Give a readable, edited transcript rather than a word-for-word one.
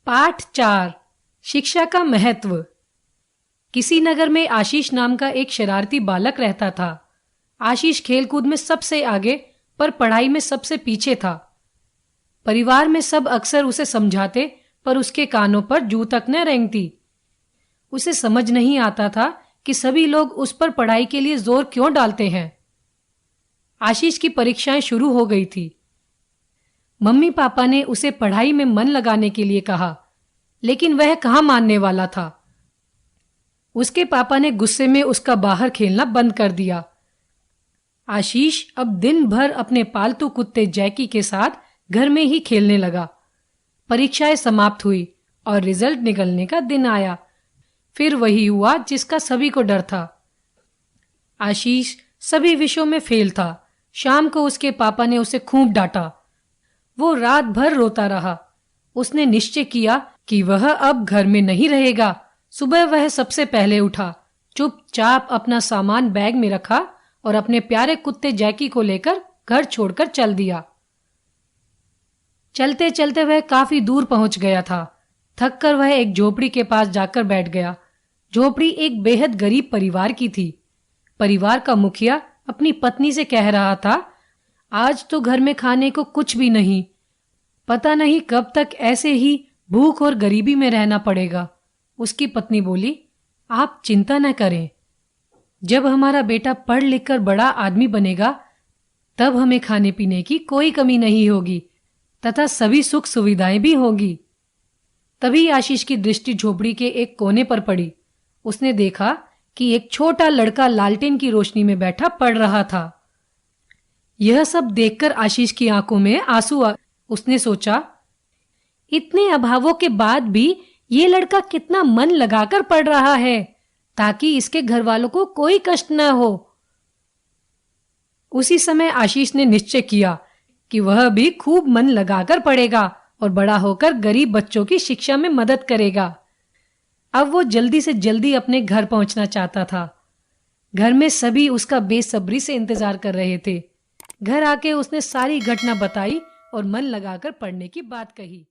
पाठ 4 शिक्षा का महत्व। किसी नगर में आशीष नाम का एक शरारती बालक रहता था। आशीष खेलकूद में सबसे आगे पर पढ़ाई में सबसे पीछे था। परिवार में सब अक्सर उसे समझाते पर उसके कानों पर जू तक न रेंगती। उसे समझ नहीं आता था कि सभी लोग उस पर पढ़ाई के लिए जोर क्यों डालते हैं। आशीष की परीक्षाएं शुरू हो गई थी। मम्मी पापा ने उसे पढ़ाई में मन लगाने के लिए कहा, लेकिन वह कहाँ मानने वाला था। उसके पापा ने गुस्से में उसका बाहर खेलना बंद कर दिया। आशीष अब दिन भर अपने पालतू कुत्ते जैकी के साथ घर में ही खेलने लगा। परीक्षाएं समाप्त हुई और रिजल्ट निकलने का दिन आया। फिर वही हुआ जिसका सभी को डर था। आशीष सभी विषयों में फेल था। शाम को उसके पापा ने उसे खूब डांटा। वो रात भर रोता रहा। उसने निश्चय किया कि वह अब घर में नहीं रहेगा। सुबह वह सबसे पहले उठा, चुपचाप अपना सामान बैग में रखा और अपने प्यारे कुत्ते जैकी को लेकर घर छोड़कर चल दिया। चलते चलते वह काफी दूर पहुंच गया था। थककर वह एक झोपड़ी के पास जाकर बैठ गया। झोपड़ी एक बेहद गरीब परिवार की थी। परिवार का मुखिया अपनी पत्नी से कह रहा था, आज तो घर में खाने को कुछ भी नहीं। पता नहीं कब तक ऐसे ही भूख और गरीबी में रहना पड़ेगा। उसकी पत्नी बोली, आप चिंता न करें। जब हमारा बेटा पढ़ लिख कर बड़ा आदमी बनेगा, तब हमें खाने पीने की कोई कमी नहीं होगी तथा सभी सुख सुविधाएं भी होगी। तभी आशीष की दृष्टि झोपड़ी के एक कोने पर पड़ी। उसने देखा कि एक छोटा लड़का लालटेन की रोशनी में बैठा पढ़ रहा था। यह सब देखकर आशीष की आंखों में आंसू आ। उसने सोचा, इतने अभावों के बाद भी ये लड़का कितना मन लगाकर पढ़ रहा है ताकि इसके घर वालों को कोई कष्ट न हो। उसी समय आशीष ने निश्चय किया कि वह भी खूब मन लगाकर पढ़ेगा और बड़ा होकर गरीब बच्चों की शिक्षा में मदद करेगा। अब वो जल्दी से जल्दी अपने घर पहुंचना चाहता था। घर में सभी उसका बेसब्री से इंतजार कर रहे थे। घर आके उसने सारी घटना बताई और मन लगाकर पढ़ने की बात कही।